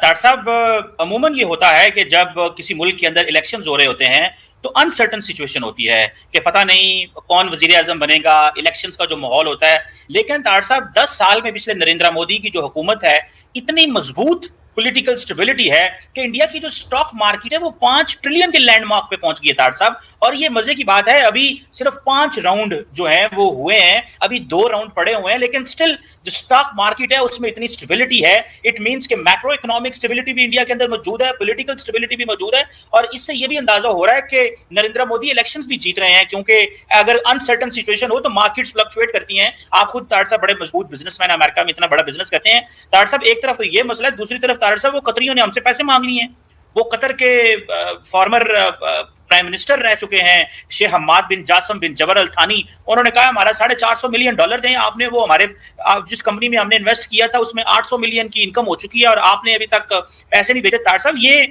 तार साहब, अमूमन ये होता है कि जब किसी मुल्क के अंदर इलेक्शंस हो रहे होते हैं तो अनसर्टन सिचुएशन होती है कि पता नहीं कौन वजीर आजम बनेगा, इलेक्शंस का जो माहौल होता है। लेकिन तार साहब, 10 साल में पिछले नरेंद्र मोदी की जो हुकूमत है, इतनी मजबूत पॉलिटिकल स्टेबिलिटी है कि इंडिया की जो स्टॉक मार्केट है वो 5 ट्रिलियन के लैंडमार्क पे पहुंच गई है तार साहब। और ये मजे की बात है, अभी सिर्फ 5 राउंड जो है वो हुए हैं, अभी 2 राउंड पड़े हुए हैं, लेकिन स्टिल जो स्टॉक मार्केट है उसमें इतनी स्टेबिलिटी है। इट मींस कि मैक्रो इकोनॉमिक स्टेबिलिटी भी इंडिया के अंदर मौजूद है, पॉलिटिकल स्टेबिलिटी भी मौजूद है। और इससे ये भी अंदाजा हो रहा है कि नरेंद्र मोदी इलेक्शंस भी जीत रहे हैं, क्योंकि अगर अनसर्टन सिचुएशन हो तो मार्केट्स फ्लक्चुएट करती हैं। आप खुद तार साहब बड़े मजबूत बिजनेसमैन, अमेरिका में इतना बड़ा बिजनेस करते हैं। तार साहब, एक तरफ तो ये मसला है, दूसरी तरफ तार साहब वो कतरियों ने हमसे पैसे मांग लिए हैं। वो कतर के फॉर्मर प्राइम मिनिस्टर रह चुके हैं शेख हम्माद बिन जासम बिन जबर अल थानी। उन्होंने कहा हमारा $450 मिलियन दें आपने, वो हमारे जिस कंपनी में हमने इन्वेस्ट किया था उसमें 800 मिलियन की इनकम हो चुकी है और आपने अभी तक पैसे नहीं भेजे। तार साहब, ये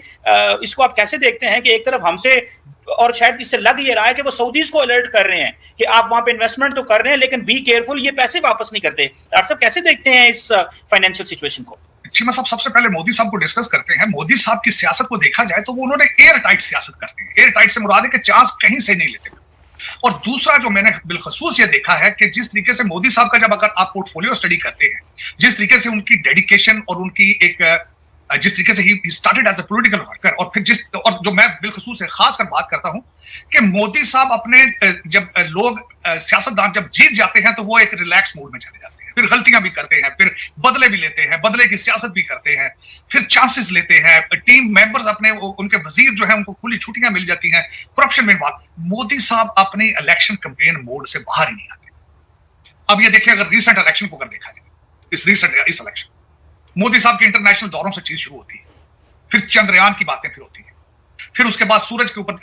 इसको आप कैसे देखते हैं कि एक तरफ हमसे, और शायद इससे लग ये रहा है कि वो सऊदीज को अलर्ट कर रहे हैं कि आप वहां पे इन्वेस्टमेंट तो कर रहे हैं लेकिन बी केयरफुल, ये पैसे वापस नहीं करते। तार साहब, कैसे देखते हैं इस फाइनेंशियल सिचुएशन को? चीमा साहब, सबसे पहले मोदी साहब को डिस्कस करते हैं। मोदी साहब की सियासत को देखा जाए तो वो उन्होंने एयर टाइट सियासत करते हैं। एयर टाइट से मुराद है कि चांस कहीं से नहीं लेते। और दूसरा जो मैंने बिलखसूस ये देखा है कि जिस तरीके से मोदी साहब का, जब अगर आप पोर्टफोलियो स्टडी करते हैं, जिस तरीके से उनकी डेडिकेशन और उनकी एक जिस तरीके से ही started as a political worker, और फिर और जो मैं बिलखसूस से खास कर बात करता हूं कि मोदी साहब अपने जब लोग सियासतदान जब जीत जाते हैं तो वो एक रिलैक्स मूड में चले जाते हैं, फिर गलतियां भी करते हैं, फिर बदले भी लेते हैं, बदले की सियासत भी करते हैं, फिर चांसेस लेते हैं, टीम मेंबर्स अपने, उनके वजीर जो है उनको खुली छुट्टियां मिल जाती हैं, करप्शन में बात। मोदी साहब अपने इलेक्शन कैंपेन मोड से बाहर ही नहीं आते। अब ये देखिए, अगर रिसेंट इलेक्शन को अगर देखा जाए, इस इलेक्शन मोदी साहब के इंटरनेशनल दौरों से चीज शुरू होती है, फिर चंद्रयान की बातें फिर होती है, फिर उसके बाद सूरज के ऊपर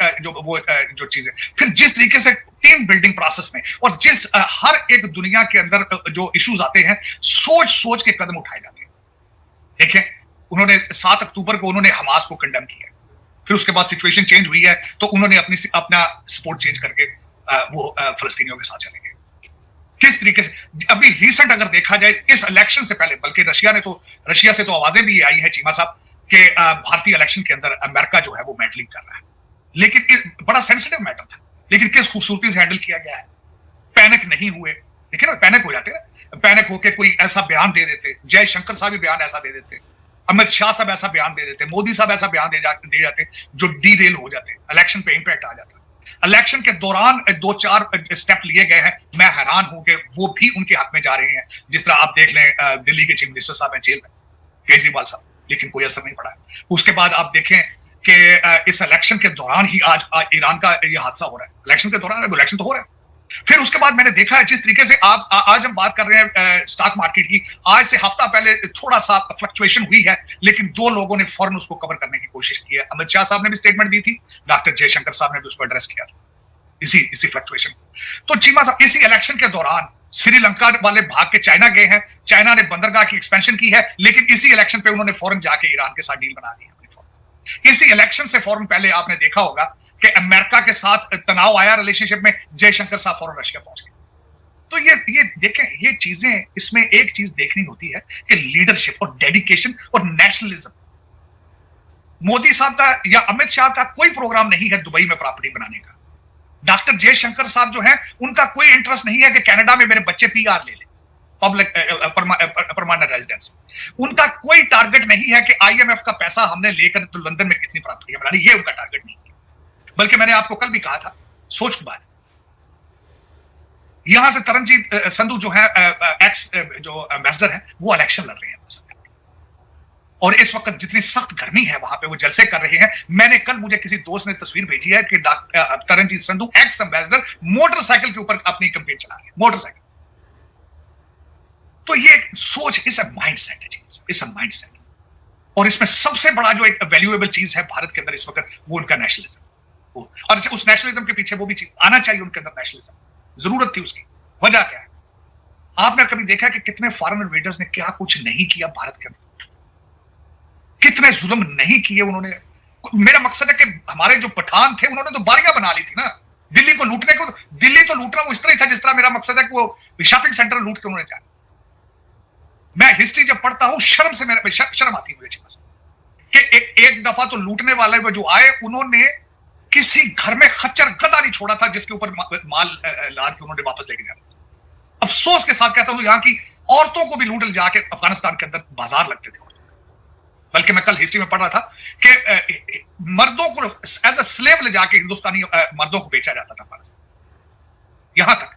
जो चीजें, फिर जिस तरीके से टीम बिल्डिंग प्रोसेस में और जिस हर एक दुनिया के अंदर जो इश्यूज आते हैं, सोच सोच के कदम उठाए जाते हैं। देखें, उन्होंने 7 अक्टूबर को उन्होंने हमास को कंडेम किया, फिर उसके बाद सिचुएशन चेंज हुई है तो उन्होंने अपना सपोर्ट चेंज करके वो फलस्तीनियों के साथ चले गए। किस तरीके से अभी रिसेंट अगर देखा जाए इस इलेक्शन से पहले, बल्कि रशिया से तो आवाजें भी आई हैं चीमा साहब कि भारतीय इलेक्शन के अंदर अमेरिका जो है वो मैडलिंग कर रहा है, लेकिन बड़ा सेंसिटिव मैटर था, लेकिन किस खूबसूरती से हैंडल किया गया है। पैनिक नहीं हुए। देखिए ना, पैनिक हो जाते ना, पैनिक होके कोई ऐसा बयान दे देते, जयशंकर साहब भी बयान ऐसा दे देते, अमित शाह साहब ऐसा बयान दे देते, मोदी साहब ऐसा बयान दे जाते जो डीरेल हो जाते, इलेक्शन पे इंपैक्ट आ जाता। इलेक्शन के दौरान 2-4 स्टेप लिए गए हैं, मैं हैरान हूं कि वो भी उनके हक में जा रहे हैं। जिस तरह आप देख लें, दिल्ली के चीफ मिनिस्टर साहब हैं जेल में, केजरीवाल साहब, लेकिन कोई असर नहीं पड़ा है। उसके बाद आप देखें कि इस इलेक्शन के दौरान ही आज ईरान का ये हादसा हो रहा है। इलेक्शन के दौरान इलेक्शन तो हो रहा है। फिर उसके बाद मैंने देखा है जिस तरीके से आज हम बात कर रहे हैं स्टॉक मार्केट की, आज से हफ्ता पहले थोड़ा सा फ्लक्चुएशन हुई है, लेकिन 2 लोगों ने फौरन उसको कवर करने की कोशिश की है। अमित शाह साहब ने भी स्टेटमेंट दी थी, डॉक्टर जयशंकर साहब ने भी उसको एड्रेस किया था, इसी फ्लक्चुएशन। तो चीमा साहब, इसी इलेक्शन के दौरान श्रीलंका वाले भाग के चाइना गए हैं, चाइना ने बंदरगाह की एक्सपेंशन की है, लेकिन इसी इलेक्शन पे उन्होंने फौरन जाके ईरान के साथ डील बना दी। इसी इलेक्शन से फौरन पहले आपने देखा होगा कि अमेरिका के साथ तनाव आया रिलेशनशिप में, जयशंकर साहब फौरन रशिया पहुंच गए। तो ये देखें, ये चीजें, इसमें एक चीज देखनी होती है कि लीडरशिप और डेडिकेशन और नेशनलिज्म। मोदी साहब का या अमित शाह का कोई प्रोग्राम नहीं है दुबई में प्रॉपर्टी बनाने का। डॉक्टर जयशंकर साहब जो है, उनका कोई इंटरेस्ट नहीं है कि कनाडा में मेरे बच्चे पीआर ले लें, पब्लिक परमानेंट रेजिडेंस। उनका कोई टारगेट नहीं है कि आईएमएफ का पैसा हमने लेकर तो लंदन में कितनी प्रॉपर्टी बनानी, ये उनका टारगेट नहीं है। बल्कि मैंने आपको कल भी कहा था, सोच की बात, यहां से तरनजीत संधू जो है एक्स जो एम्बेसडर है, वो इलेक्शन लड़ रहे हैं, और इस वक्त जितनी सख्त गर्मी है वहां पे वो जलसे कर रहे हैं। मैंने कल, मुझे किसी दोस्त ने तस्वीर भेजी है कि Taranjit Sandhu ex ambassador motorcycle के ऊपर अपनी कैंपेन चला रहे हैं, मोटरसाइकिल। तो ये सोच, इस माइंडसेट है, इस माइंडसेट। और इसमें सबसे बड़ा जो एक वैल्यूएबल चीज है भारत के अंदर इस वक्त, वो उनका नेशनलिज्म। और उस नेशनलिज्म के पीछे वो भी चीज आना चाहिए उनके अंदर, नेशनलिज्म, जरूरत थी उसकी। वजह क्या है? आपने कभी देखा कि कितने फॉरेन इन्वेडर्स ने क्या कुछ नहीं किया भारत के अंदर, कितने जुल्म नहीं किए उन्होंने। मेरा मकसद है कि हमारे जो पठान थे उन्होंने तो बारियां बना ली थी ना दिल्ली को लूटने को। दिल्ली तो लूटना वो इस तरह ही था जिस तरह मेरा मकसद है कि वो शॉपिंग सेंटर लूट के उन्होंने जाना। मैं हिस्ट्री जब पढ़ता हूं, शर्म से मेरे शर्म आती है मुझे। कि एक दफा तो लूटने वाले वो जो आए, उन्होंने किसी घर में खच्चर गदा नहीं छोड़ा था जिसके ऊपर माल लाद के उन्होंने वापस लेके जाना। अफसोस के साथ कहता हूं, यहाँ की औरतों को भी लूट जाके अफगानिस्तान के अंदर बाजार लगते थे। बल्कि मैं कल हिस्ट्री में पढ़ रहा था कि मर्दों को एज अ स्लेव ले जाके हिंदुस्तानी मर्दों को बेचा जाता था अफगानिस्तान, यहां तक।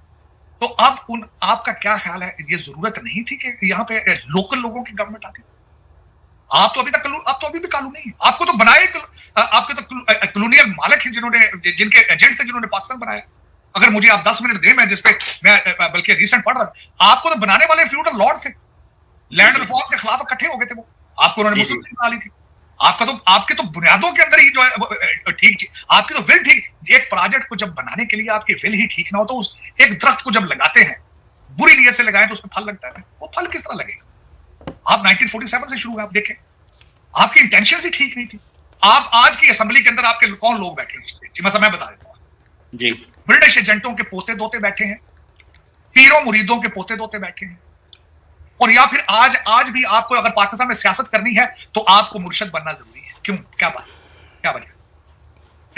तो अब आपका क्या ख्याल है, ये जरूरत नहीं थी कि यहाँ पे लोकल लोगों की गवर्नमेंट आती? आप तो अभी भी कानून नहीं है। आपको तो बनाए, आपके तो कॉलोनियल मालिक हैं जिन्होंने, जिनके एजेंट थे जिन्होंने पाकिस्तान बनाया। अगर मुझे आप 10 मिनट दें, मैं जिसपे मैं बल्कि रिसेंट पढ़ रहा था, आपको तो बनाने वाले फ्यूडल लॉर्ड थे, लैंड रिफॉर्म के खिलाफ इकट्ठे हो गए थे वो, आपको उन्होंने मुस्लिम लीग बना ली थी। आपके तो बुनियादों के अंदर ही जो है ठीक, आपकी तो विल ठीक। एक प्रोजेक्ट को जब बनाने के लिए आपकी विल ही ठीक ना हो, तो उस एक दरख्त को जब लगाते हैं, बुरी नीयत से लगाएं तो उसमें फल लगता है, वो फल किस तरह लगेगा? आप 1947 से शुरू, आप देखें, आपकी इंटेंशन ही ठीक नहीं थी। आप आज की असेंबली के अंदर आपके कौन लोग बैठे हैं? जी मैं बता देता हूं जी। ब्रिटिश एजेंटों के पोते दोते बैठे हैं, पीरों मुरीदों के पोते दोते बैठे हैं, और या फिर आज भी आपको अगर पाकिस्तान में सियासत करनी है तो आपको मुर्शद बनना जरूरी है। क्यों? क्या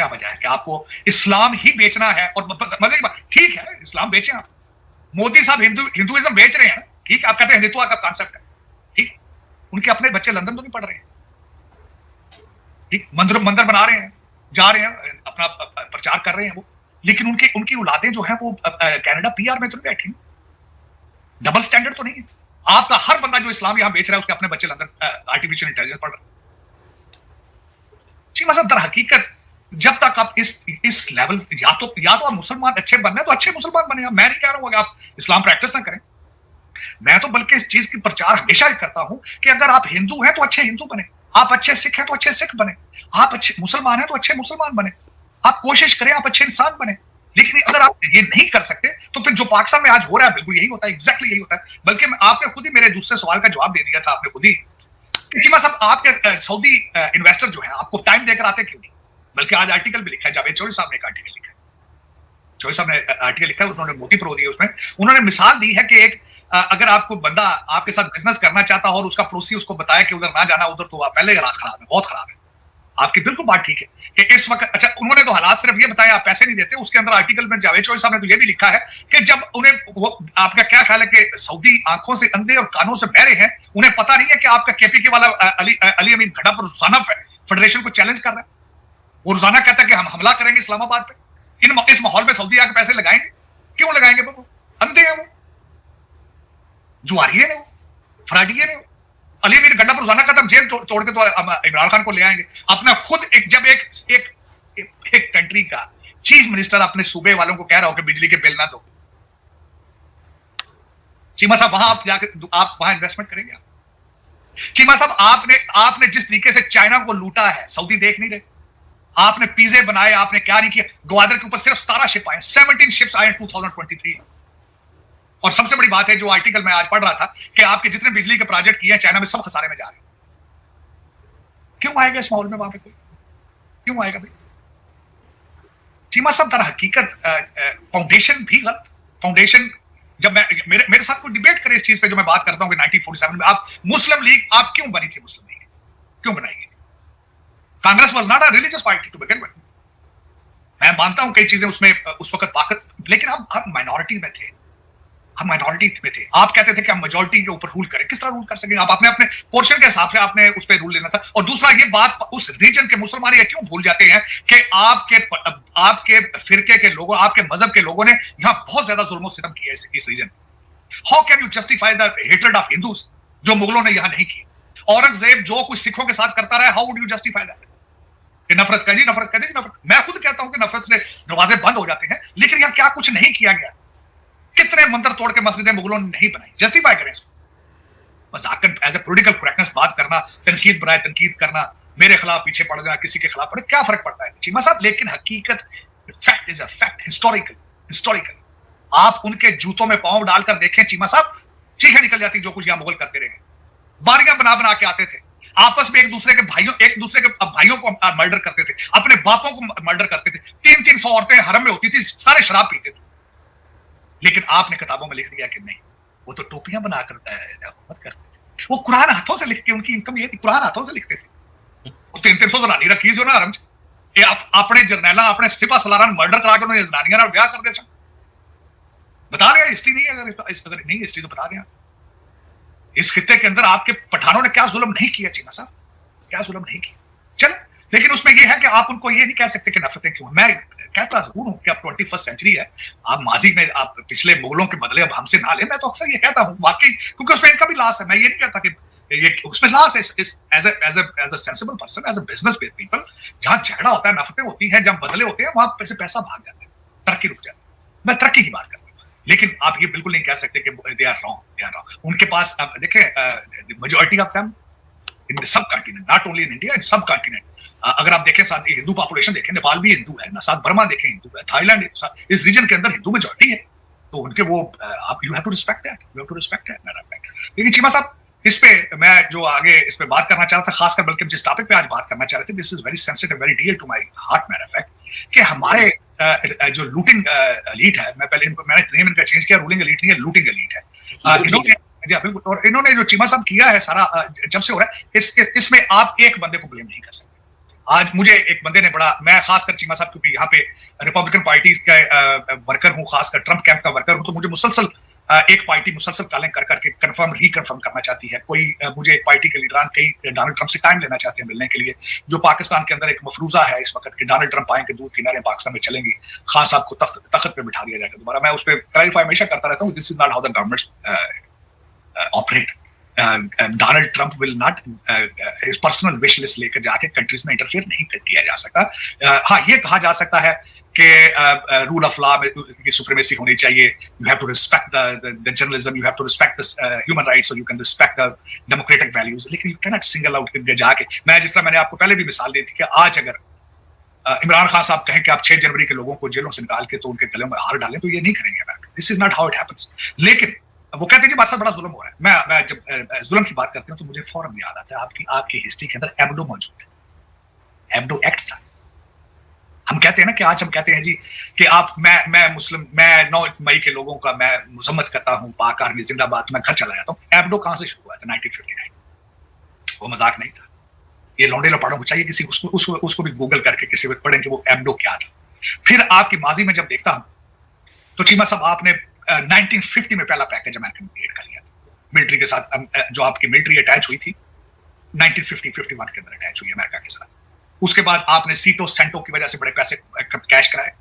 वजह है कि आपको इस्लाम ही बेचना है? और मजे की बात, ठीक है, इस्लाम बेचें आप, मोदी साहब हिंदुइज्म बेच रहे हैं, ठीक है, आप कहते हैं हिंदुत्व का कॉन्सेप्ट है, ठीक, उनके अपने बच्चे लंदन तो नहीं पढ़ रहे हैं, ठीक, मंदिर बना रहे हैं, जा रहे हैं, अपना प्रचार कर रहे हैं वो, लेकिन उनकी औलादें जो है वो कनाडा पीआर में तो नहीं बैठी, डबल स्टैंडर्ड तो नहीं है। आपका हर बंदा जो इस्लाम यहां बेच रहा है, उसके अपने बच्चे लंदन आर्टिफिशियल इंटेलिजेंस पढ़ रहे हैं। जी मतलब दर हकीकत जब तक आप इस लेवल, या तो आप मुसलमान अच्छे बनना है तो अच्छे मुसलमान बने। मैं नहीं कह रहा हूं कि आप इस्लाम प्रैक्टिस ना करें, मैं तो बल्कि इस चीज की प्रचार हमेशा करता हूं कि अगर आप हिंदू हैं तो अच्छे हिंदू बने, आप अच्छे सिख हैं तो अच्छे सिख बने, आप अच्छे मुसलमान हैं तो अच्छे मुसलमान बने, आप कोशिश करें आप अच्छे इंसान बने। लेकिन अगर आप ये नहीं कर सकते तो फिर जो पाकिस्तान में आज हो रहा है बिल्कुल यही होता है, एग्जैक्टली यही होता है। बल्कि आपने खुद ही मेरे दूसरे सवाल का जवाब दे दिया था, आपने खुद ही कि चीमा साहब आपके सऊदी इन्वेस्टर जो है आपको टाइम देकर आते क्यों नहीं? बल्कि आज आर्टिकल भी लिखा है, जावेद चौधरी साहब ने एक आर्टिकल लिखा है, चौधरी साहब ने आर्टिकल लिखा है, उन्होंने मोती प्रो दिया, उसमें उन्होंने मिसाल दी है कि एक अगर आपको बंदा आपके साथ बिजनेस करना चाहता हो और उसका पड़ोसी उसको बताया कि उधर ना जाना, उधर तो पहले हालात खराब है, बहुत खराब है। आपकी बिल्कुल बात ठीक है कि इस वक्त, अच्छा उन्होंने तो हालात सिर्फ ये बताया आप पैसे नहीं देते, उसके अंदर आर्टिकल में जावेद चौधरी साहब ने तो ये भी लिखा है कि जब उन्हें आपका क्या ख्याल है कि सऊदी आंखों से अंधे और कानों से बहरे हैं, उन्हें पता नहीं है कि आपका केपीके वाला अली अमीन घड़ा पर रोजाना फेडरेशन को चैलेंज कर रहा है, वो रोजाना कहता है कि हम हमला करेंगे इस्लामाबाद पे। इस माहौल में सऊदी आके पैसे लगाएंगे? क्यों लगाएंगे? वो अंधे हैं, वो जुआरी है, वो फराडी है, अली अमीर गड्ढा पर रोजाना कहता जेल तोड़ के तो इमरान खान को ले आएंगे। अपना खुद जब एक कंट्री का चीफ मिनिस्टर अपने सूबे वालों को कह रहा हो कि बिजली के बिल ना दो, चीमा साहब वहां आप जाके आप वहां इन्वेस्टमेंट करेंगे? चीमा साहब आपने जिस तरीके से चाइना को लूटा है, सऊदी देख नहीं रहे? आपने पिज़्ज़े बनाए, आपने क्या नहीं किया? ग्वादर के ऊपर सिर्फ 17 शिप आए, 17 शिप्स आए 2023। और सबसे बड़ी बात है जो आर्टिकल मैं आज पढ़ रहा था कि आपके जितने बिजली के प्रोजेक्ट किए हैं चाइना में, सब खसारे में जा रहे हैं। क्यों आएगा इस माहौल में वहां पे कोई? क्यों आएगा भाई? चीमा साहब दर हकीकत फाउंडेशन भी गलत। फाउंडेशन जब मैं मेरे साथ कोई डिबेट करे इस चीज पे जो मैं बात करता हूं कि 1947 में आप मुस्लिम लीग आप क्यों बनी थी? मुस्लिम लीग क्यों बनाई गई? Congress was not a religious party to begin with. मैं मानता हूं कई चीजें उसमें उस वक्त लेकिन हम माइनॉरिटी में थे, हम माइनॉरिटी में थे। आप कहते थे कि हम मेजॉरिटी के ऊपर रूल करें, किस तरह रूल कर सकेंगे? आप अपने पोर्शन के हिसाब से आपने उस पर रूल लेना था। और दूसरा ये बात, उस रीजन के मुसलमान ये क्यों भूल जाते हैं कि आपके फिरके के लोगों, आपके मजहब के लोगों ने यहाँ बहुत ज्यादा जुल्म सितम किया इस reason. How can you justify the hatred of Hindus जो मुगलों ने यहाँ नहीं किया? औरंगजेब जो कुछ सिखों के साथ करता रहा, how would you justify that? नफरत कर दी, नफरत कर दी, नफरत। मैं खुद कहता हूं कि नफरत से दरवाजे बंद हो जाते हैं, लेकिन यहाँ क्या कुछ नहीं किया गया? कितने मंदिर तोड़ के मस्जिदें मुगलों ने नहीं बनाई? जस्टिफाई करें इसको। मजाकन एज ए पॉलिटिकल करेक्टनेस बात करना, तनकीद बनाए तनकीद करना, मेरे खिलाफ पीछे पड़ जाना, किसी के खिलाफ पड़े, क्या फर्क पड़ता है चीमा साहब? लेकिन हकीकत, fact is a fact, historical आप उनके जूतों में पांव डालकर देखें चीमा साहब, चीखें निकल जाती जो कुछ यहां मुगल करते रहे। बारियां बना के आते थे, आपस में एक दूसरे के भाइयों को मर्डर करते थे, अपने बापों को मर्डर करते थे, 300 औरतें हरम में होती थी, सारे शराब पीते थे। लेकिन आपने किताबों में लिख दिया कि नहीं, वो तो टोपियां बनाकर हुकूमत करते थे। वो कुरान हाथों से लिख के, उनकी इनकम ये थी, कुरान हाथों से लिखते थे। दसो जनानी रखी सी हरम च, अपने जरनैला अपने सिपा सलारां मर्डर करा के उन्होंने जनानियां नाल ब्याह करदे सन। बता रहे हिस्ट्री नहीं है, अगर नहीं हिस्ट्री तो बता दें। इस खित्ते के अंदर आपके पठानों ने क्या जुल्म नहीं किया चीमा साहब, क्या जुल्म नहीं किया। चल, लेकिन उसमें यह है कि आप उनको ये नहीं कह सकते कि नफरतें क्यों। मैं कहता जरूर हूं कि अब 21st सेंचुरी है, आप माजी में आप पिछले मुगलों के बदले अब हमसे ना ले। मैं तो अक्सर ये कहता हूं वाकई, क्योंकि उसमें इनका भी लॉस है। मैं ये नहीं कहता कि ये उसमें लॉस है। As a sensible person, as a business people, जहां झगड़ा होता है, नफरतें होती हैं, जहां बदले होते हैं, वहां से पैसा भाग जाता है, तरक्की रुक जाती है। मैं तरक्की की बात करता हूं, लेकिन आप ये बिल्कुल नहीं कह सकते कि दे आर रॉन्ग। उनके पास आप देखें majority of them in subcontinent, not only in India, in subcontinent. अगर आप देखें साथ हिंदू पॉपुलेशन देखें, नेपाल भी हिंदू है ना, साथ बर्मा देखें हिंदू है, थाईलैंड, इस रीजन के अंदर हिंदू मेजॉरिटी है। तो उनके वो आप you have to respect that, you have to respect that. लेकिन चीमा साहब, इस पे मैं जो आगे इस पे बात करना चाह रहा था, खासकर बल्कि जिस टॉपिक पे आज बात करना चाह रहे थे, this is very sensitive, very dear to my heart, matter of fact, कि हमारे जो लूटिंग एलीट है, मैं पहले मैंने नेम इनका चेंज किया, रूलिंग एलीट नहीं है, लूटिंग एलीट है। इन्होंने बिल्कुल, और इन्होंने जो चीमा साहब किया है सारा जब से हो रहा है, इसमें आप एक बंदे को ब्लेम नहीं कर सकते। आज मुझे एक बंदे ने बड़ा, मैं खासकर चीमा साहब क्योंकि यहाँ पे रिपब्लिकन पार्टी का वर्कर हूँ, खासकर ट्रंप कैंप का वर्कर हूँ, तो मुझे मुसलसल एक पार्टी मुसलसल कॉलिंग कर करके रिकन्फर्म करना चाहती है। कोई मुझे एक पार्टी के लीडरान कई डोनाल्ड ट्रंप से टाइम लेना चाहते हैं मिलने के लिए। जो पाकिस्तान के अंदर एक मफरूजा है इस वक्त कि डोनाल्ड ट्रंप आएंगे, दूध किनारे पाकिस्तान में चलेंगी, खान साहब को तख्त पे बिठा दिया जाएगा दोबारा। मैं उस पर क्लैरिफाई हमेशा करता रहता हूँ, this is not how the government operate. Donald Trump will not personal wish list लेकर जाके कंट्रीज में इंटरफेयर नहीं किया जा सकता। हाँ, ये कहा जा सकता है कि रूल ऑफ लॉ की सुप्रीमेसी होनी चाहिए, you have to respect the journalism, you have to respect the human rights, और you can respect the democratic values, लेकिन you can not single out जाके। मैं जिस तरह मैंने आपको पहले भी मिसाल दी थी कि आज अगर इमरान खान साहब कहें कि आप 6 जनवरी के लोगों को जेलों से निकाल के तो उनके गले में हार डालें, तो ये नहीं करेंगे। This is not how it happens. लेकिन वो कहते हैं जी हमारे साथ बड़ा जुल्म हो रहा है। मैं जब जुल्म की बात करती हूँ तो मुझे फौरन याद आता है आपकी हिस्ट्री के अंदर एब्डो मौजूद है, एब्डो एक्ट था। हम कहते हैं ना कि आज हम कहते हैं जी कि आप मैं मुस्लिम, मैं 9 मई के लोगों का मैं मजम्मत करता हूँ, पाक आर्मी जिंदाबाद, मैं घर चला जाता हूँ। एब्डो कहां से शुरू हुआ था? 1959। वो मजाक नहीं था। ये लौंडे लपाड़ों को चाहिए किसी उसको भी गूगल करके किसी वक्त पढ़ें कि वो एब्डो क्या था। फिर आपकी माजी में जब देखता हूं तो चीमा साहब आपने 1950 में पहला पैकेज अमेरिकन एड का लिया था मिलिट्री के साथ, जो आपकी मिलिट्री अटैच हुई थी 1950-51 के अंदर अटैच हुई अमेरिका के साथ। उसके बाद आपने सीटो सेंटो की वजह से बड़े पैसे कैश कराए,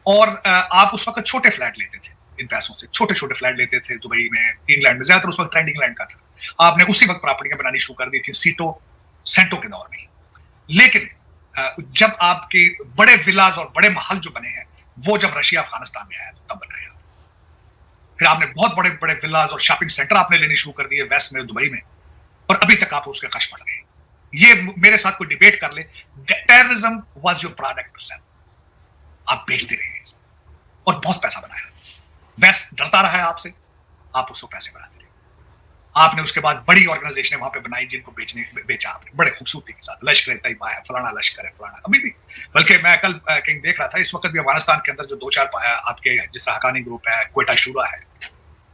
और आप उस वक्त छोटे फ्लैट लेते थे, इन पैसों से छोटे छोटे फ्लैट लेते थे दुबई में, इंग्लैंड में, ज्यादातर उस वक्त ट्रेंड इंग्लैंड का था। आपने उसी वक्त प्रॉपर्टियां बनानी शुरू कर दी थी सीटो सेंटो के दौर में। लेकिन जब आपके बड़े विलाज और बड़े महल जो बने हैं वो जब रशिया अफगानिस्तान में आया तो तब बन रहे। फिर आपने बहुत बड़े बड़े विलाज और शॉपिंग सेंटर आपने लेने शुरू कर दिए वेस्ट में, दुबई में, और अभी तक आप उसके कश पड़ रहे हैं। ये मेरे साथ कोई डिबेट कर ले, terrorism was your product to sell. आप बेचते रहे और बहुत पैसा बनाया। वेस्ट डरता रहा है आपसे, आप उसको पैसे बनाते रहे। आपने उसके बाद बड़ी ऑर्गेनाइजेशन वहां पे बनाई जिनको बेचा आपने बड़े खूबसूरती के साथ। लश्कर तैयबा है, फलाना लश्कर है, फलाना अभी भी। बल्कि मैं कल कहीं देख रहा था, इस वक्त भी अफगानिस्तान के अंदर जो 2-4 आपके जिस तरह हकानी ग्रुप है, क्वेटा शूरा है,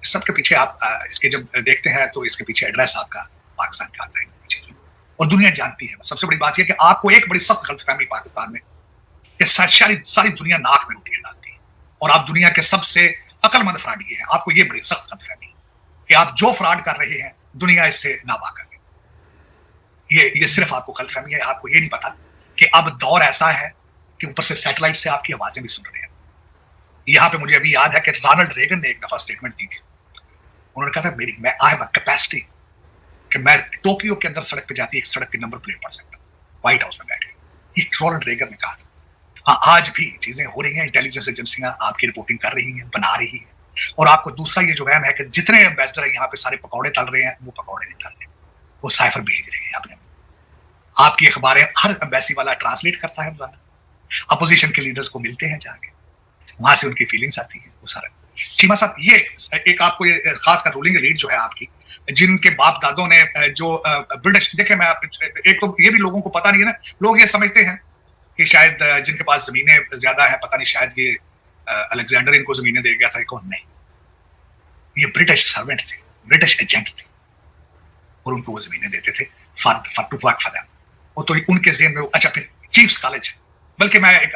सबके पीछे आप इसके जब देखते हैं तो इसके पीछे एड्रेस आपका पाकिस्तान का आता है पीछे, और दुनिया जानती है। सबसे बड़ी बात यह कि आपको एक बड़ी सख्त गलतफहमी पाकिस्तान में कि सारी दुनिया नाक में रोटियां डालती है, और आप दुनिया के सबसे अकलमंद फ्रॉडी हैं। आपको ये बड़ी सख्त गलतफहमी कि आप जो फ्रॉड कर रहे हैं दुनिया इससे नावाकिफ है। ये सिर्फ आपको गलतफहमी है। आपको ये नहीं पता कि अब दौर ऐसा है कि ऊपर से सैटेलाइट से आपकी आवाजें भी सुन रहे हैं। यहां पे मुझे अभी याद है कि रोनाल्ड रेगन ने एक दफा स्टेटमेंट दी थी। उन्होंने कहा था मैं आई हैव अ कैपेसिटी कि मैं टोक्यो के अंदर सड़क पे जाती एक सड़क की नंबर प्लेट पढ़ सकता हूं, व्हाइट हाउस में बैठे। ये रोनाल्ड रेगन ने कहा था। हाँ, आज भी चीजें हो रही हैं, इंटेलिजेंस एजेंसियां आपकी रिपोर्टिंग कर रही हैं, बना रही हैं। और आपको दूसरा ये जो वहम है कि जितने एम्बेसडर हैं यहाँ पे सारे पकौड़े तल रहे हैं, वो पकौड़े नहीं तल रहे, वो साइफर भेज रहे हैं अपने। आपकी अखबारें हर एम्बेसी वाला ट्रांसलेट करता है, अपोजिशन के लीडर्स को मिलते हैं जाके, वहां से उनकी फीलिंग्स आती है, वो सारा। चीमा साहब, ये एक आपको ये खासकर रूलिंग एलीट जो है आपकी, जिनके बाप दादों ने जो ब्रिटिश, देखे मैं एक तो ये भी लोगों को पता नहीं है ना, लोग ये समझते हैं कि शायद जिनके पास जमीनें ज्यादा है, पता नहीं शायद ये अलेक्जेंडर इनको जमीनें दे गया था, कौन नहीं। ये ब्रिटिश सर्वेंट थे, ब्रिटिश एजेंट थे, और उनको वो जमीनें देते थे for to work for them. वो तो उनके जेहन में। अच्छा, फिर चीफ्स कॉलेज, बल्कि मैं एक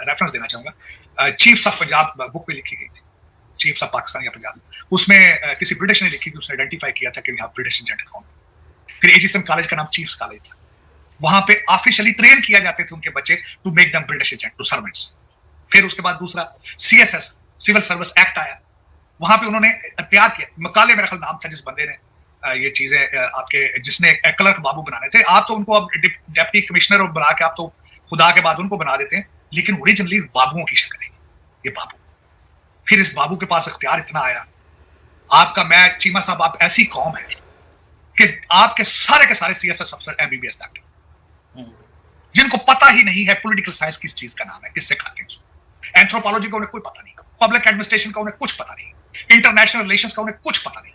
रेफरेंस देना चाहूंगा, चीफ्स ऑफ पंजाब बुक में लिखी गई थी, चीफ्स ऑफ पाकिस्तान या पंजाब, उसमें किसी ब्रिटिश ने लिखी थी, उसने आइडेंटिफाई किया था कि यहाँ ब्रिटिश एजेंट कौन। फिर एजीएसएम कॉलेज का नाम चीफ्स कॉलेज था, वहां पे ऑफिशियली ट्रेन किया जाते थे उनके बच्चे to make them British agent, to servants. फिर उसके बाद दूसरा सीएसएस, सिविल सर्विस एक्ट आया, वहां पे उन्होंने तैयार किया, मकाले मेरा ख्याल नाम था जिस बंदे ने ये चीजें आपके, जिसने क्लर्क बाबू बनाने थे। आप तो उनको अब डिप्टी कमिश्नर और बना के आप तो खुदा के बाद उनको बना देते हैं, लेकिन ओरिजिनली बाबुओं की शक्ल है ये बाबू। फिर इस बाबू के पास इख्तियार इतना आया, आपका, मैं चीमा साहब, आप ऐसी कौम है कि आपके के सारे सीएसएस अफसर एमबीबीएस डॉक्टर, जिनको पता ही नहीं है पॉलिटिकल साइंस किस चीज का नाम है, किससे खाते हैं, एंथ्रोपोलॉजी का उन्हें कोई पता नहीं, पब्लिक एडमिनिस्ट्रेशन का उन्हें कुछ पता नहीं, इंटरनेशनल रिलेशंस का उन्हें कुछ पता नहीं।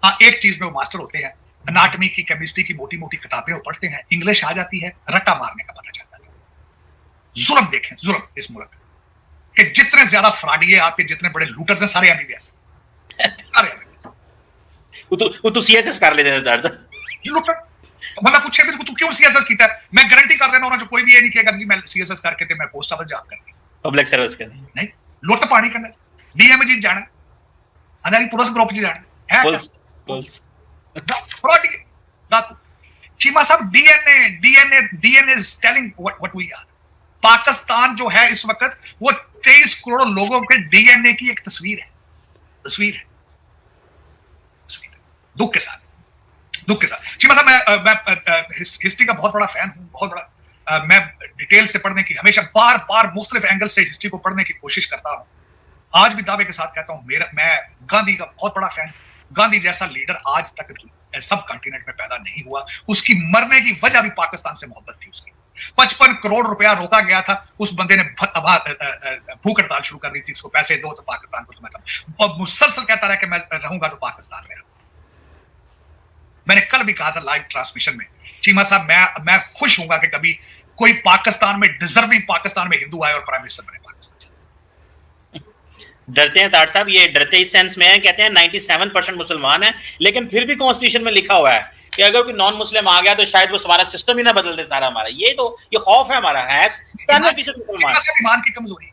हाँ, एक चीज में वो मास्टर होते हैं, एनाटॉमी की, केमिस्ट्री की मोटी मोटी किताबें वो पढ़ते हैं, इंग्लिश आ जाती है, रट्टा मारने का पता चल जाता है। जुल्म देखें, जुल्म इस मुल्क के जितने ज्यादा फ्रॉडिये आपके, जितने बड़े लूटर्स हैं, सारे एमबीबीएस सारे। वो तो सीएसएस कर लेते हैं लूटर। बंदा पूछे भी तू क्यों सीएसएस कीता है, मैं गारंटी कर देना, जो कोई भी ये नहीं कहेगा जी मैं सीएसएस करके थे मैं पोस्ट ऑफिस जॉब करनी, पब्लिक सर्विस करनी नहीं, लुट पानी करना, डीएम जी जाना, अदारी पुलिस ग्रुप जी जाना है, पुलिस चीमा साहब, DNA is telling what we are. Pakistan जो है इस वक्त, वो 23 करोड़ लोगों के डीएनए की एक तस्वीर है, तस्वीर है, दुख के साथ, दुख के साथ। चीमा साहब, मैं हिस्ट्री का बहुत बड़ा फैन हूं, बहुत बड़ा, मैं डिटेल से पढ़ने की, हमेशा बार बार मुख्तलिफ एंगल से हिस्ट्री को पढ़ने की कोशिश करता हूं। आज भी दावे के साथ कहता हूं, मैं गांधी का बहुत बड़ा फैन। गांधी जैसा लीडर आज तक सब कॉन्टिनेंट में पैदा नहीं हुआ। उसकी मरने की वजह भी पाकिस्तान से मोहब्बत थी। उसकी 55 करोड़ रुपया रोका गया था, उस बंदे ने भूख हड़ताल शुरू कर दी थी, इसको पैसे दो तो पाकिस्तान को, तो मैं मुसलसल कहता रहा कि मैं रहूंगा तो पाकिस्तान में। मैंने कल भी कहा था लाइव ट्रांसमिशन में, चीमा साहब, मैं खुश हूंगा कि कभी कोई पाकिस्तान में, डिजर्विंग पाकिस्तान में हिंदू आए और प्राइम मिनिस्टर बने पाकिस्तान। डरते हैं तार साहब, ये डरते इस सेंस में है, कहते हैं 97% मुसलमान है, लेकिन फिर भी कॉन्स्टिट्यूशन में लिखा हुआ है कि अगर कोई नॉन मुस्लिम आ गया तो शायद वो हमारा सिस्टम ही ना बदल दे सारा हमारा। ये खौफ है हमारा, है 97% मुसलमान। ईमान की कमजोरी,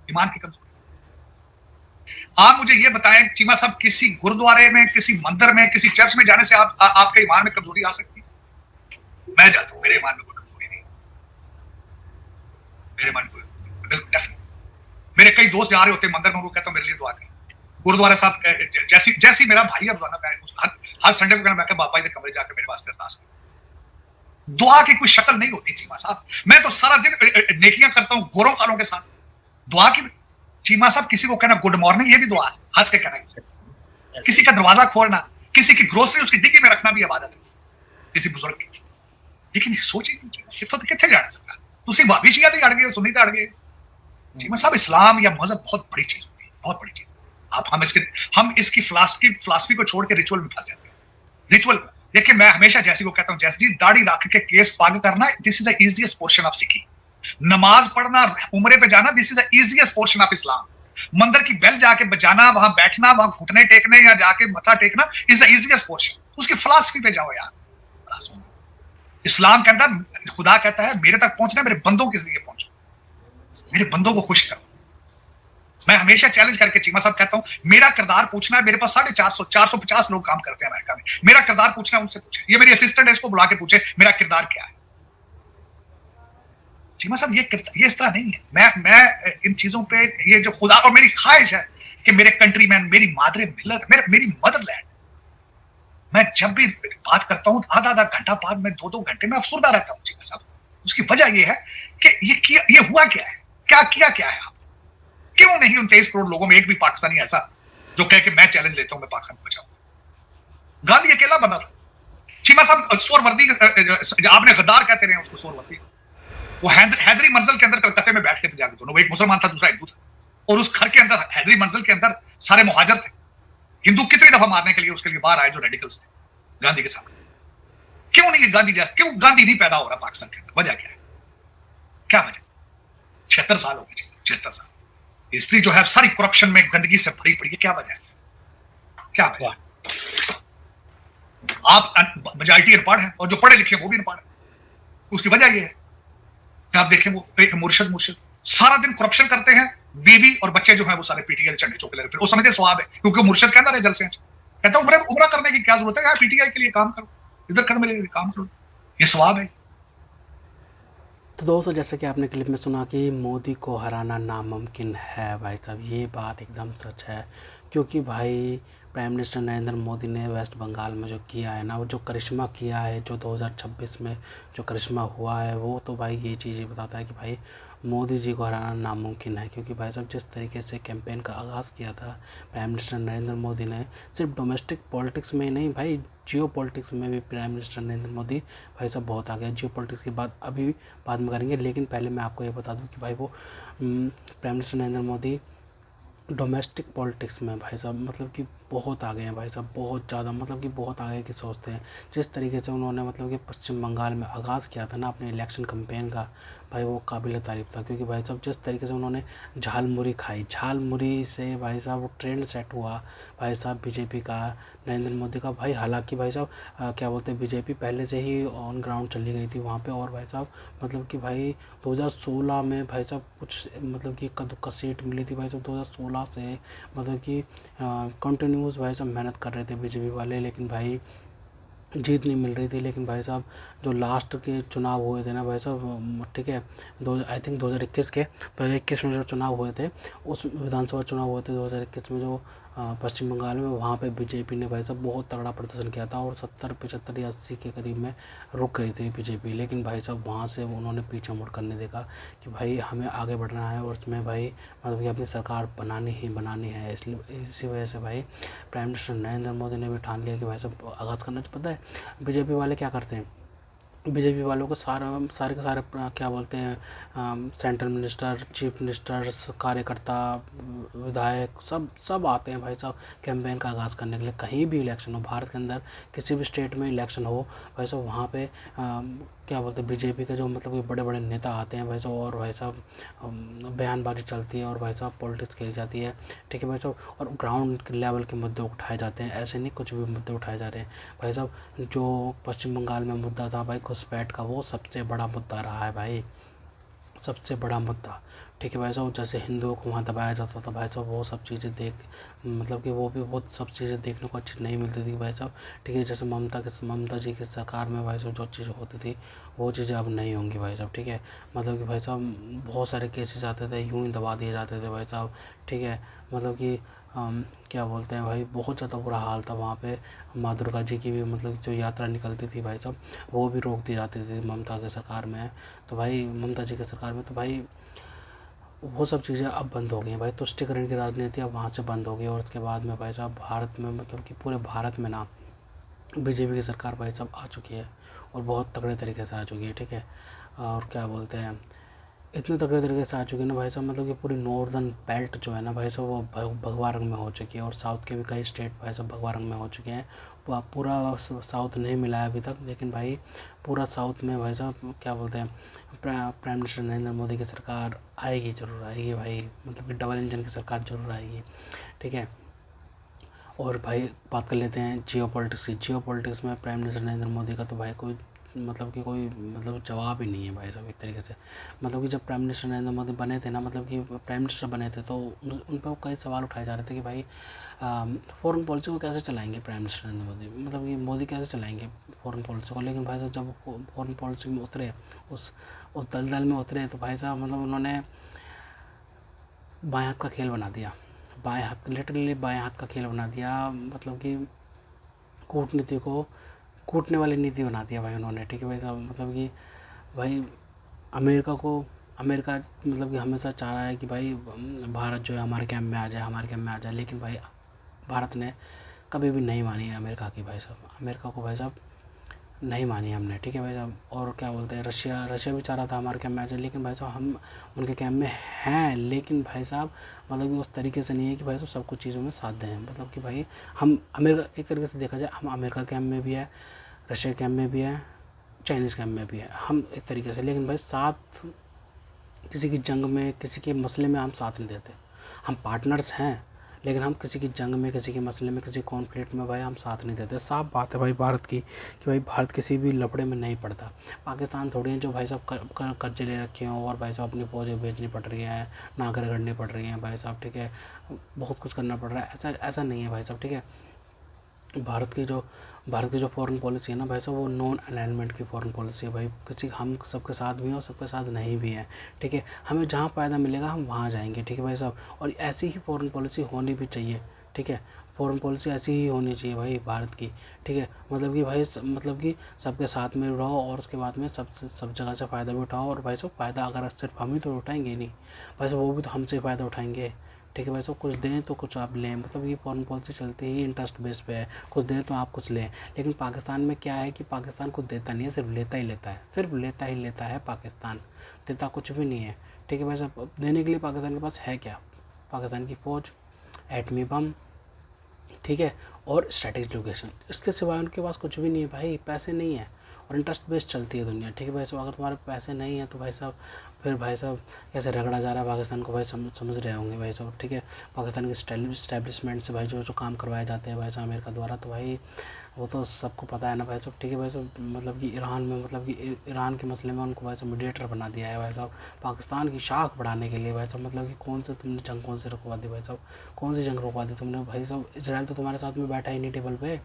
ईमान की कमजोरी। आप मुझे ये बताएं चीमा साहब, किसी गुरुद्वारे में, किसी मंदिर में, किसी चर्च में जाने से आपके ईमान में कमजोरी आ सकती है? मैं जाता हूं, मेरे ईमान में कोई कमजोरी नहीं, मेरे ईमान में बिल्कुल। मेरे कई दोस्त जा रहे होते हैं मंदिर में, वो कहता हूं मेरे लिए दुआ करें। गुरुद्वारा साहब, जैसी मेरा भाई है रोजाना, हर संडे को कहना, मैं बाबा जी के कमरे जाकर मेरे वास्ते अरदास करें। दुआ की कोई शक्ल नहीं होती चीमा साहब। मैं तो सारा दिन नेकियां करता हूं गोरों कालों के साथ, दुआ की चीमा साहब, किसी को कहना गुड मॉर्निंग, ये भी दुआ है, हंस के कहना। किसी का दरवाजा खोलना, किसी की ग्रोसरी उसकी डिग्गी में रखना भी इबादत है, किसी बुजुर्ग की। लेकिन सोचिए कितने जाना सकता, तुसी भाभी शिया अड़ गए, सुन्नी अड़ गए। चीमा साहब, इस्लाम या मजहब बहुत बड़ी चीज होती है, बहुत बड़ी चीज। हम इसकी फिलॉसफी को छोड़ के रिचुअल में फंस जाते हैं। रिचुअल देखिए, मैं हमेशा जैसी को कहता हूं, जैसे जी दाढ़ी रख के केस पाग करना, this is the easiest portion of सिखी। नमाज पढ़ना, उम्रे पे जाना, this is the easiest portion of Islam. मंदिर की बेल जाके बजाना, वहां बैठना, वहां घुटने टेकने या जाके मथा टेकना इज द इजीएस्ट पोर्शन। उसकी फिलॉसफी पे जाओ यार। इस्लाम के अंदर खुदा कहता है मेरे तक पहुंचना मेरे बंदों के जरिए पहुंचो, मेरे बंदों को खुश करो। मैं हमेशा चैलेंज करके चीमा साहब कहता हूं, मेरा किरदार पूछना है। मेरे पास 450 लोग काम करते हैं अमेरिका में, मेरा किरदार पूछना है, उनसे पूछे। ये मेरी असिस्टेंट है, इसको बुला के पूछे मेरा किरदार क्या है। चीमा साहब, ये इस तरह नहीं है। मैं इन चीजों पे, ये जो खुदा, और मेरी ख्वाहिश है कि मेरे कंट्रीमैन, मेरी मादरे मिलत, मेरी मदरलैंड, मैं जब भी बात करता हूं आधा घंटा बाद में 2 घंटे में अफसुर्दा रहता हूं चीमा साहब। उसकी वजह यह है कि ये हुआ क्या है, क्या है आप, क्यों नहीं उन 23 करोड़ लोगों में एक भी पाकिस्तानी ऐसा जो कहे कि मैं चैलेंज लेता हूं, मैं पाकिस्तान को बचाऊंगा। गांधी अकेला बंदा था। चीमा साहब, सोरवर्दी, आपने गद्दार कहते रहे उसको, सोरवर्दी, वो हैदरी मंजिल के अंदर कलकत्ते में बैठ के थे जाके दोनों, वो एक मुसलमान था, दूसरा हिंदू था, और उस घर के अंदर, हैदरी मंजिल के अंदर सारे मुहाजिर थे। हिंदू कितनी दफा मारने के लिए उसके लिए बाहर आए जो रेडिकल्स थे गांधी के सामने। क्यों नहीं गांधी जैसा, क्यों गांधी नहीं पैदा हो रहा पाकिस्तान के अंदर? वजह क्या है, क्या वजह? 76 साल हो गए, 76 साल। हिस्ट्री जो है सारी करप्शन में, गंदगी से भरी पड़ी है। क्या वजह है, क्या वजह? आप मेजॉरिटी अनपढ़ है, और जो पढ़े लिखे वो भी अनपढ़ है। उसकी वजह ये है कि आप देखें, वो एक मुर्शिद सारा दिन करप्शन करते हैं, बीवी और बच्चे जो है वो सारे पीटीआई चढ़े चौके लगे, वो समझते स्वाब है, क्योंकि मुर्शिद कहता रहे जलसे, कहता उम्र करने की क्या जरूरत है, यहाँ पीटीआई के लिए काम करो, इधर कदम मेरे लिए काम करो, ये स्वाब है। तो दोस्तों, जैसे कि आपने क्लिप में सुना कि मोदी को हराना नामुमकिन है भाई साहब, ये बात एकदम सच है। क्योंकि भाई प्राइम मिनिस्टर नरेंद्र मोदी ने वेस्ट बंगाल में जो किया है ना, वो जो करिश्मा किया है, जो 2026 में जो करिश्मा हुआ है, वो तो भाई ये चीज़ ही बताता है कि भाई मोदी जी को हराना नामुमकिन है। क्योंकि भाई साहब जिस तरीके से कैंपेन का आगाज़ किया था प्राइम मिनिस्टर नरेंद्र मोदी ने, सिर्फ डोमेस्टिक पॉलिटिक्स में ही नहीं भाई, जियो पॉलिटिक्स में भी प्राइम मिनिस्टर नरेंद्र मोदी भाई साहब बहुत आगे। जियो पॉलिटिक्स की बात अभी बाद में करेंगे, लेकिन पहले मैं आपको ये बता दूं कि भाई वो prime minister Narendra Modi domestic politics में भाई साहब मतलब कि बहुत आगे हैं भाई साहब, बहुत ज़्यादा, मतलब कि बहुत आगे की सोचते हैं। जिस तरीके से उन्होंने मतलब कि पश्चिम बंगाल में आगाज़ किया था ना अपने इलेक्शन कैंपेन का, भाई वो काबिल तारीफ़ था। क्योंकि भाई साहब जिस तरीके से उन्होंने झालमुरी खाई, झालमुरी से भाई साहब वो ट्रेंड सेट हुआ भाई साहब बीजेपी का, नरेंद्र मोदी का। भाई हालांकि भाई साहब क्या बोलते हैं, बीजेपी पहले से ही ऑन ग्राउंड चली गई थी वहाँ पे, और भाई साहब मतलब कि भाई 2016 में भाई साहब कुछ मतलब कि इक्का दुक्का सीट मिली थी भाई साहब। 2016 से मतलब कि कंटिन्यूस भाई साहब मेहनत कर रहे थे बीजेपी वाले, लेकिन भाई जीत नहीं मिल रही थी। लेकिन भाई साहब जो लास्ट के चुनाव हुए थे ना भाई साहब, ठीक है, आई थिंक 2021 के 2021 में जो चुनाव हुए थे, उस विधानसभा चुनाव हुए थे 2021 में जो पश्चिम बंगाल में, वहाँ पे बीजेपी ने भाई साहब बहुत तगड़ा प्रदर्शन किया था और 70 75 या 80 के करीब में रुक गई थी बीजेपी। लेकिन भाई साहब वहाँ से उन्होंने पीछे मुड़ कर नहीं देखा कि भाई हमें आगे बढ़ना है और उसमें भाई मतलब कि अपनी सरकार बनानी है। इसलिए इसी वजह से भाई प्राइम मिनिस्टर नरेंद्र मोदी ने भी ठान लिया कि भाई साहब आगाज़ करना। पता है बीजेपी वाले क्या करते हैं, बीजेपी वालों को सारे के सारे क्या बोलते हैं, सेंट्रल मिनिस्टर, चीफ मिनिस्टर्स, कार्यकर्ता, विधायक, सब आते हैं भाई साहब कैंपेन का आगाज़ करने के लिए। कहीं भी इलेक्शन हो भारत के अंदर, किसी भी स्टेट में इलेक्शन हो भाई साहब, वहाँ पे क्या बोलते हैं बीजेपी के जो मतलब कि बड़े बड़े नेता आते हैं भाई साहब, और भाई साहब बयानबाजी चलती है और भाई साहब पॉलिटिक्स खेली जाती है, ठीक है भाई साहब, और ग्राउंड लेवल के मुद्दे उठाए जाते हैं। ऐसे नहीं कुछ भी मुद्दे उठाए जा रहे हैं भाई साहब। जो पश्चिम बंगाल में मुद्दा था भाई घुसपैठ का, वो सबसे बड़ा मुद्दा रहा है भाई, सबसे बड़ा मुद्दा, ठीक है भाई साहब। जैसे हिंदुओं को वहाँ दबाया जाता था भाई साहब, वो सब चीज़ें देख मतलब कि वो भी बहुत सब चीज़ें देखने को अच्छी नहीं मिलती थी भाई साहब, ठीक है। जैसे ममता जी की सरकार में भाई साहब जो चीज़ें होती थी वो चीज़ें अब नहीं होंगी भाई साहब, ठीक है। मतलब कि भाई साहब बहुत सारे केसेस आते थे, यूँ ही दबा दिए जाते थे भाई साहब, ठीक है। मतलब कि क्या बोलते हैं भाई, बहुत ज़्यादा बुरा हाल था वहाँ पे। माँ दुर्गा जी की भी मतलब जो यात्रा निकलती थी भाई साहब, वो भी रोक दी जाती थी ममता की सरकार में। तो भाई ममता जी की सरकार में तो भाई वो सब चीज़ें अब बंद हो गई हैं भाई, तुष्टिकरण की राजनीति अब वहाँ से बंद हो गई। और उसके बाद में भाई साहब भारत में मतलब कि पूरे भारत में ना बीजेपी की सरकार भाई साहब आ चुकी है, और बहुत तगड़े तरीके से आ चुकी है, ठीक है। और क्या बोलते हैं, इतने तगड़े तरीके से आ चुकी है ना भाई साहब, मतलब कि पूरी नॉर्दर्न बेल्ट जो है ना भाई साहब, वो भगवा रंग में हो चुकी है, और साउथ के भी कई स्टेट भाई साहब भगवा रंग में हो चुके हैं। पूरा साउथ नहीं मिला है अभी तक, लेकिन भाई पूरा साउथ में भाई साहब क्या बोलते हैं, प्राइम मिनिस्टर नरेंद्र मोदी की सरकार आएगी, ज़रूर आएगी भाई, मतलब कि डबल इंजन की सरकार ज़रूर आएगी, ठीक है। और भाई बात कर लेते हैं जियो पॉलिटिक्स की। जियो पॉलिटिक्स में प्राइम मिनिस्टर नरेंद्र मोदी का तो भाई कोई मतलब कि कोई मतलब जवाब ही नहीं है भाई साहब एक तरीके से। मतलब कि जब प्राइम मिनिस्टर नरेंद्र मोदी बने थे ना, मतलब कि प्राइम मिनिस्टर बने थे, तो उन पर कई सवाल उठाए जा रहे थे कि भाई फ़ॉरेन पॉलिसी को कैसे चलाएंगे प्राइम मिनिस्टर नरेंद्र मोदी, मतलब कि मोदी कैसे चलाएंगे फ़ॉरेन पॉलिसी को। लेकिन भाई साहब जब फ़ॉरेन पॉलिसी में उतरे, उस दलदल में उतरे, तो भाई साहब मतलब उन्होंने बाएं हाथ का खेल बना दिया, बाएं हाथ, लिटरली बाएं हाथ का खेल बना दिया। मतलब कि कूटनीति को कूटने वाली नीति बना दिया भाई उन्होंने, ठीक है भाई साहब। मतलब कि भाई अमेरिका मतलब कि हमेशा चाह रहा है कि भाई भारत जो है हमारे कैंप में आ जाए, हमारे कैंप में आ जाए, लेकिन भाई भारत ने कभी भी नहीं मानी है अमेरिका की भाई साहब, अमेरिका को भाई साहब नहीं मानी हमने, ठीक है भाई साहब। और क्या बोलते हैं, रशिया भी चाह रहा था हमारे कैंप में आ जाए, लेकिन भाई साहब हम उनके कैंप में हैं, लेकिन भाई साहब मतलब कि उस तरीके से नहीं है कि भाई साहब सब कुछ चीज़ों में साथ दें। मतलब कि भाई हम अमेरिका, एक तरीके से देखा जाए हम अमेरिका कैंप में भी है, रशिया कैंप में भी है, चाइनीज़ कैंप में भी है हम एक तरीके से, लेकिन भाई साथ किसी की जंग में, किसी के मसले में हम साथ नहीं देते। हम पार्टनर्स हैं, लेकिन हम किसी की जंग में, किसी के मसले में, किसी कॉन्फ्लिक्ट में भाई हम साथ नहीं देते। साफ बात है भाई भारत की कि भाई भारत किसी भी लफड़े में नहीं पड़ता। पाकिस्तान थोड़ी है जो भाई साहब कर्जे ले रखे हों और भाई साहब अपनी फौजें भेजनी पड़ रही हैं, नाकरें गढ़नी पड़ रही हैं भाई साहब, ठीक है, बहुत कुछ करना पड़ रहा है। ऐसा ऐसा नहीं है भाई साहब, ठीक है। भारत की जो फॉरेन पॉलिसी है ना भाई साहब, वो नॉन अलाइनमेंट की फॉरेन पॉलिसी है भाई। किसी हम सबके साथ भी हैं और सबके साथ नहीं भी हैं, ठीक है। हमें जहाँ फ़ायदा मिलेगा हम वहाँ जाएंगे, ठीक है भाई साहब। और ऐसी ही फॉरेन पॉलिसी होनी भी चाहिए, ठीक है। फॉरेन पॉलिसी ऐसी ही होनी चाहिए भाई भारत की, ठीक है। मतलब कि भाई मतलब कि सबके साथ में रहो और उसके बाद में सब जगह से फ़ायदा भी उठाओ। और भाई साहब फ़ायदा अगर सिर्फ हम ही तो उठाएंगे नहीं भाई साहब, वो भी तो हमसे फ़ायदा उठाएंगे, ठीक है भाई साहब। कुछ दें तो कुछ आप लें, मतलब ये फॉरेन पॉलिसी चलती ही इंटरेस्ट बेस पे है, कुछ दें तो आप कुछ लें। लेकिन पाकिस्तान में क्या है कि पाकिस्तान कुछ देता नहीं है, सिर्फ लेता ही लेता है, सिर्फ लेता ही लेता है पाकिस्तान, देता कुछ भी नहीं है, ठीक है भाई साहब। देने के लिए पाकिस्तान के पास है क्या? पाकिस्तान की फ़ौज, एटमी बम, ठीक है, और स्ट्रैटेजिक लोकेशन, इसके सिवाय उनके पास कुछ भी नहीं है भाई। पैसे नहीं है और इंटरेस्ट बेस्ड चलती है दुनिया, ठीक है भाई साहब। अगर तुम्हारे पैसे नहीं है तो भाई साहब फिर भाई साहब कैसे रगड़ा जा रहा है पाकिस्तान को भाई समझ रहे होंगे भाई साहब, ठीक है। पाकिस्तान के स्टैब्लिशमेंट से भाई जो काम करवाए जाते हैं भाई साहब अमेरिका द्वारा, तो भाई वो तो सबको पता है ना भाई साहब, ठीक है भाई साहब। मतलब कि ईरान में, मतलब कि ईरान के मसले में उनको भाई साहब मीडिएटर बना दिया है भाई साहब, पाकिस्तान की शाख बढ़ाने के लिए भाई साहब। मतलब कि कौन से तुमने जंग कौन से रुकवा दी भाई साहब, कौन सी जंग रुकवा दी तुमने भाई साहब? इसराइल तो तुम्हारे साथ में बैठा ही नहीं टेबल पे।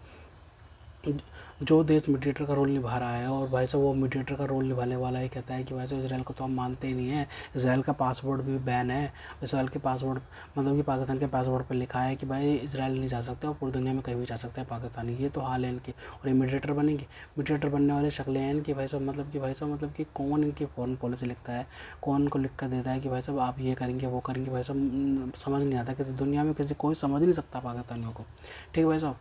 जो देश मीडिएटर का रोल निभा रहा है और भाई साहब वो मीडिएटर का रोल निभाने वाला ही कहता है कि भाई साहब इसराइल को तो हम मानते ही नहीं है, इसराइल का पासपोर्ट भी बैन है। इसराइल के पासपोर्ट, मतलब कि पाकिस्तान के पासपोर्ट पर लिखा है कि भाई इसराइल नहीं जा सकते और पूरी दुनिया में कहीं भी जा सकता है पाकिस्तानी। ये तो हाल है इनकी। और ये मीडिएटर बनेंगे, मीडिएटर बनने वाले शक्लें हैं इनकी भाई साहब। मतलब कि भाई साहब, मतलब कि कौन इनकी फॉरेन पॉलिसी लिखता है, कौन को लिख कर देता है कि भाई साहब आप ये करेंगे वो करेंगे भाई साहब, समझ नहीं आता। किसी दुनिया में किसी कोई समझ नहीं सकता पाकिस्तानियों को, ठीक है भाई साहब।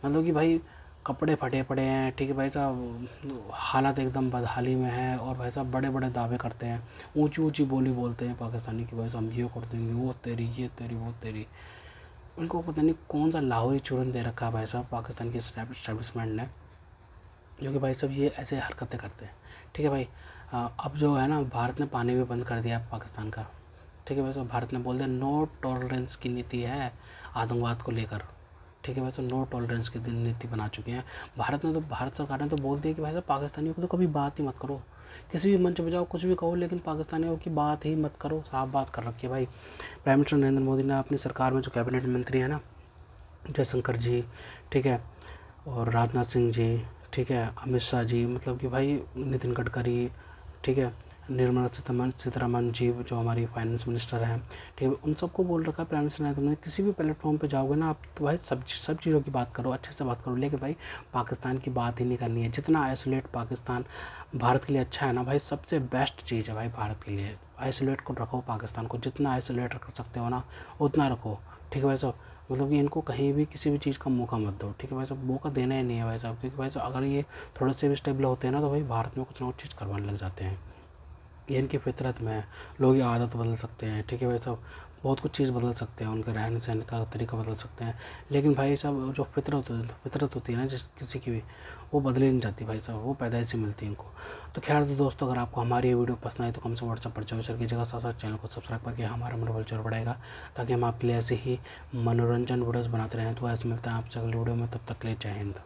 मतलब कि भाई कपड़े फटे पड़े हैं, ठीक है भाई साहब, हालात एकदम बदहाली में है और भाई साहब बड़े बड़े दावे करते हैं, ऊंची ऊंची बोली बोलते हैं पाकिस्तानी की भाई साहब, हम ये कर देंगे, वो तेरी, ये तेरी, वो तेरी। उनको पता नहीं कौन सा लाहौरी चूरन दे रखा है भाई साहब पाकिस्तान की इस्टेब्लिशमेंट ने, जो कि भाई साहब ये ऐसे हरकतें करते हैं, ठीक है भाई। अब जो है ना, भारत ने पानी भी बंद कर दिया पाकिस्तान का, ठीक है भाई साहब। भारत ने बोल दिया नो टॉलरेंस की नीति है आतंकवाद को लेकर, ठीक है भाई साहब, नो टॉलरेंस की नीति बना चुके हैं। भारत सरकार ने तो बोल दिया कि भाई साहब पाकिस्तानियों को तो कभी बात ही मत करो, किसी भी मंच पे जाओ कुछ भी कहो, लेकिन पाकिस्तानियों की बात ही मत करो। साफ बात कर रखी है भाई प्राइम मिनिस्टर नरेंद्र मोदी ने अपनी सरकार में। जो कैबिनेट मंत्री है ना, जयशंकर जी, ठीक है, और राजनाथ सिंह जी, ठीक है, अमित शाह जी, मतलब कि भाई नितिन गडकरी, ठीक है, निर्मला सीतारमन जी जो हमारी फाइनेंस मिनिस्टर हैं, ठीक है, उन सबको बोल रखा है प्राइम मिनिस्टर नरेंद्र मोदी। किसी भी प्लेटफॉर्म पे जाओगे ना आप, तो भाई सब चीज़ों की बात करो, अच्छे से बात करो, लेकिन भाई पाकिस्तान की बात ही नहीं करनी है। जितना आइसोलेट पाकिस्तान भारत के लिए अच्छा है ना भाई, सबसे बेस्ट चीज़ है भाई भारत के लिए। आइसोलेट को रखो पाकिस्तान को, जितना आइसोलेट रख सकते हो ना उतना रखो, ठीक है भाई साहब। मतलब कि इनको कहीं भी किसी भी चीज़ का मौका मत दो, ठीक है भाई साहब, मौका देना ही नहीं है भाई साहब। क्योंकि भाई साहब अगर ये थोड़े से भी स्टेबल होते हैं ना, तो भाई भारत में कुछ ना कुछ चीज़ करवाने लग जाते हैं। ये इनकी फितरत में है। लोग ये आदत बदल सकते हैं, ठीक है भाई साहब, बहुत कुछ चीज़ बदल सकते हैं, उनके रहन सहन का तरीका बदल सकते हैं, लेकिन भाई साहब जो फितरत होती है ना जिस किसी की भी, वो बदली नहीं जाती भाई साहब, वो पैदाइश से मिलती है इनको। तो खैर तो दोस्तों, अगर आपको हमारी ये वीडियो पसंद आई तो कम से व्हाट्सएप पर शेयर कीजिएगा, साथ साथ चैनल को सब्सक्राइब करके हमारा मनोबल जोर बढ़ेगा, ताकि हम आपके लिए ऐसे ही मनोरंजन वीडियोज़ बनाते रहें। तो ऐसे मिलते हैं आपसे अगली वीडियो में, तब तक के लिए जय हिंद।